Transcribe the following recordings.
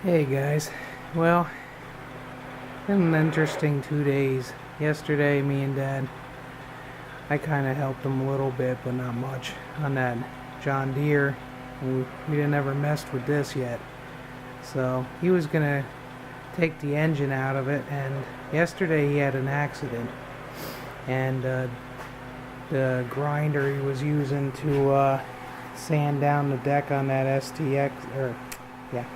Hey guys, well, been an interesting 2 days. Yesterday, me and Dad, I kind of helped him a little bit, but not much, on that John Deere. We didn't ever messed with this yet. So, he was gonna take the engine out of it, and yesterday he had an accident. And the grinder he was using to sand down the deck on that STX, yeah.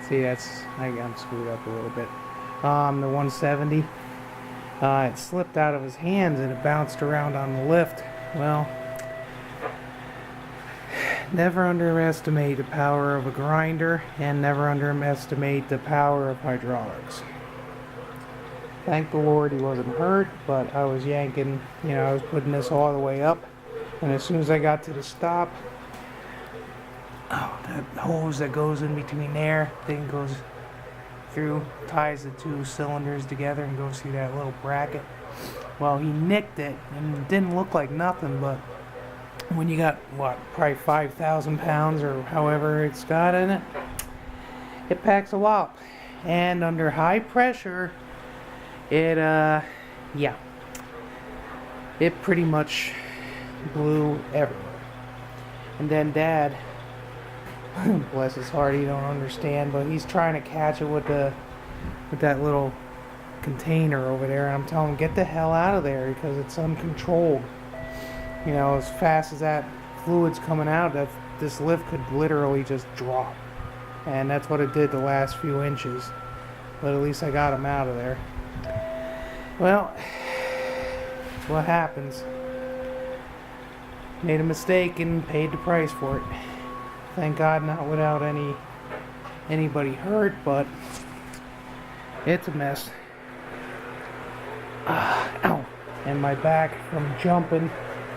See, I'm screwed up a little bit. The 170, it slipped out of his hands and it bounced around on the lift. Well, never underestimate the power of a grinder, and never underestimate the power of hydraulics. Thank the Lord he wasn't hurt, but I was yanking, I was putting this all the way up, and as soon as I got to the stop, that hose that goes in between there, thing goes through, ties the two cylinders together and goes through that little bracket. Well, he nicked it, and it didn't look like nothing, but when you got, probably 5,000 pounds or however it's got in it, it packs a wallop. And under high pressure, it pretty much blew everywhere. And then Dad, bless his heart, he don't understand, but he's trying to catch it with that little container over there, and I'm telling him, get the hell out of there, because it's uncontrolled. As fast as that fluid's coming out, this lift could literally just drop. And that's what it did the last few inches. But at least I got him out of there. Well, that's what happens. Made a mistake and paid the price for it. Thank God not without anybody hurt, but it's a mess. Ow. And my back from jumping,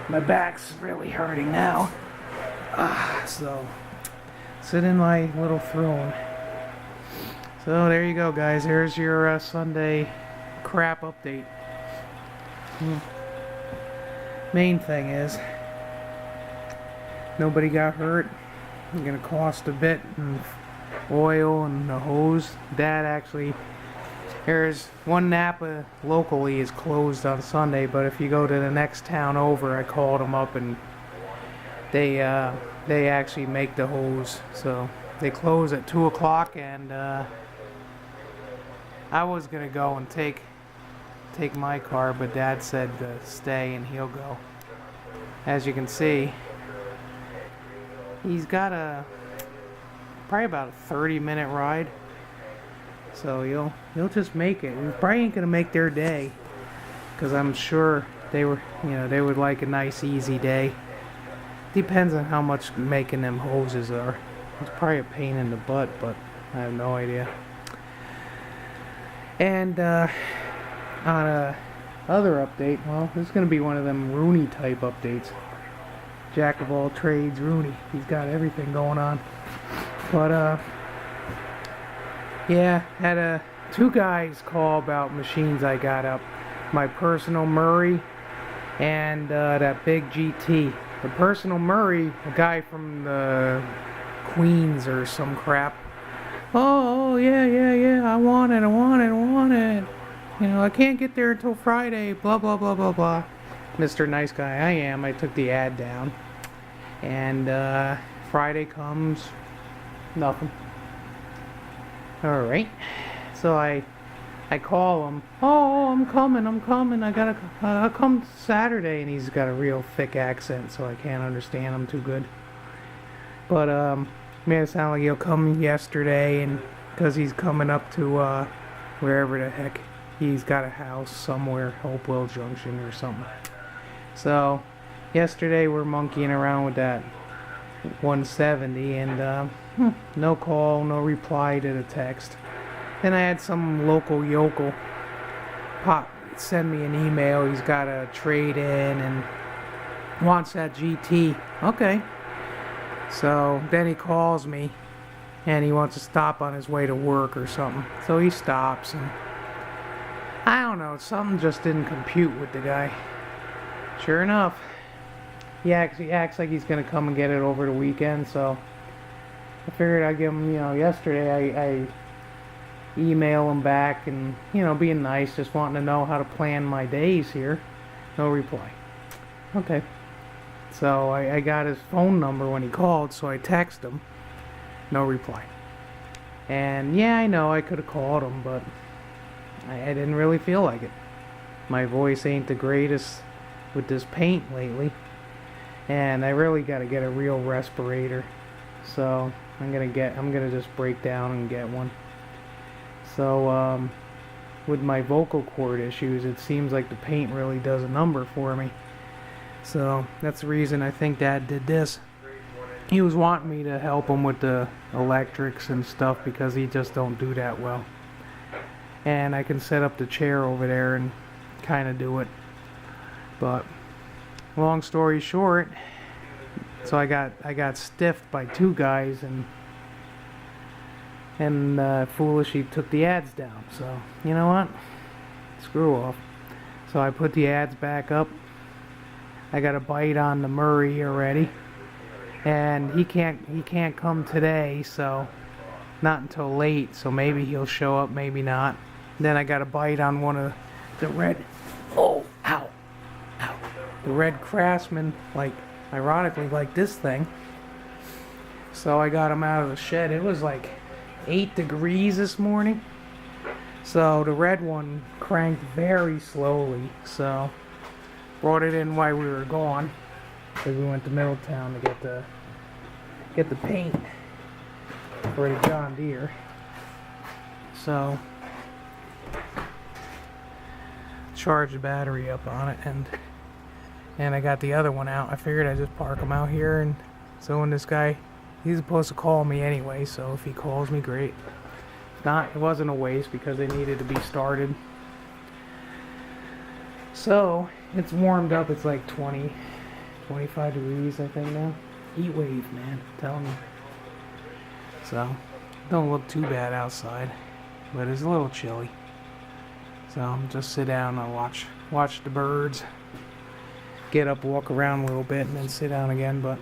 my back's really hurting now. So, sit in my little throne. So there you go, guys. Here's your Sunday crap update. Main thing is, nobody got hurt. It's gonna cost a bit in oil and the hose. Dad actually, there's one NAPA locally is closed on Sunday, but if you go to the next town over, I called them up and they actually make the hose. So they close at 2 o'clock, and I was gonna go and take my car, but Dad said to stay and he'll go. As you can see, he's got probably about a 30-minute ride, so he'll just make it. He probably ain't gonna make their day, because I'm sure they would like a nice easy day. Depends on how much making them hoses are. It's probably a pain in the butt, but I have no idea. And on a other update, well, this is gonna be one of them Rooney type updates. Jack of all trades, Rooney. He's got everything going on. But yeah, had two guys call about machines I got up. My personal Murray and that big GT. The personal Murray, a guy from the Queens or some crap. Oh yeah, I want it. I can't get there until Friday, blah blah blah blah blah. Mr. Nice Guy I am, I took the ad down. And Friday comes, nothing. Alright. So I call him. Oh, I'm coming. I'll come Saturday. And he's got a real thick accent, so I can't understand him too good. But made it sound like he'll come yesterday, and because he's coming up to wherever the heck he's got a house somewhere, Hopewell Junction or something. So yesterday we're monkeying around with that 170, and no call, no reply to the text. Then I had some local yokel send me an email. He's got a trade in and wants that GT. Okay. So then he calls me and he wants to stop on his way to work or something. So he stops, and I don't know, something just didn't compute with the guy. Sure enough, he acts like he's gonna come and get it over the weekend, so I figured I'd give him, yesterday email him back and, being nice, just wanting to know how to plan my days here. No reply. Okay. So I got his phone number when he called, so I texted him. No reply. And yeah, I know I could have called him, but I didn't really feel like it. My voice ain't the greatest with this paint lately. And I really got to get a real respirator. So I'm gonna just break down and get one. So with my vocal cord issues, it seems like the paint really does a number for me. So that's the reason I think Dad did this. He was wanting me to help him with the electrics and stuff because he just don't do that well. And I can set up the chair over there and kind of do it. But long story short, so I got stiffed by two guys and foolishly took the ads down. So you know what? Screw off. So I put the ads back up. I got a bite on the Murray already. And he can't come today, so not until late, so maybe he'll show up, maybe not. Then I got a bite on one of the red, ow, the red Craftsman, like, ironically, like this thing. So I got him out of the shed. It was like 8 degrees this morning. So the red one cranked very slowly, so brought it in while we were gone. Because we went to Middletown to get the paint for the John Deere. So charged the battery up on it, and I got the other one out. I figured I'd just park them out here, and so when this guy, he's supposed to call me anyway, so if he calls me, great. If not, it wasn't a waste because they needed to be started. So it's warmed up. It's like 25 degrees, I think now. Heat wave, man. I'm telling you. So, don't look too bad outside, but it's a little chilly. So, I'm just sit down and watch the birds. Get up, walk around a little bit, and then sit down again. But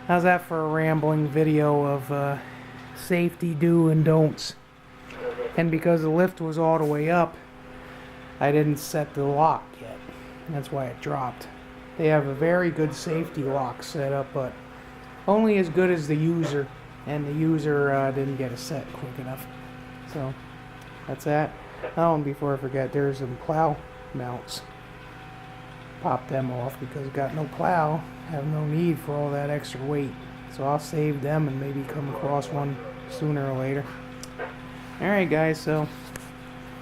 how's that for a rambling video of safety do and don'ts? And because the lift was all the way up, I didn't set the lock yet. That's why it dropped. They have a very good safety lock set up, but only as good as the user, and the user didn't get it set quick enough. So that's that. Oh, and before I forget, there's some plow mounts. Pop them off because got no plow, have no need for all that extra weight. So I'll save them and maybe come across one sooner or later. Alright guys, so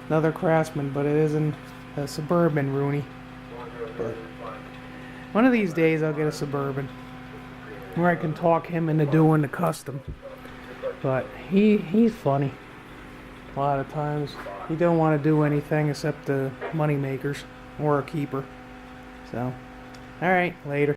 another Craftsman, but it isn't a Suburban Rooney. But one of these days I'll get a Suburban where I can talk him into doing the custom. But he's funny. A lot of times he don't want to do anything except the money makers or a keeper. So, alright, later.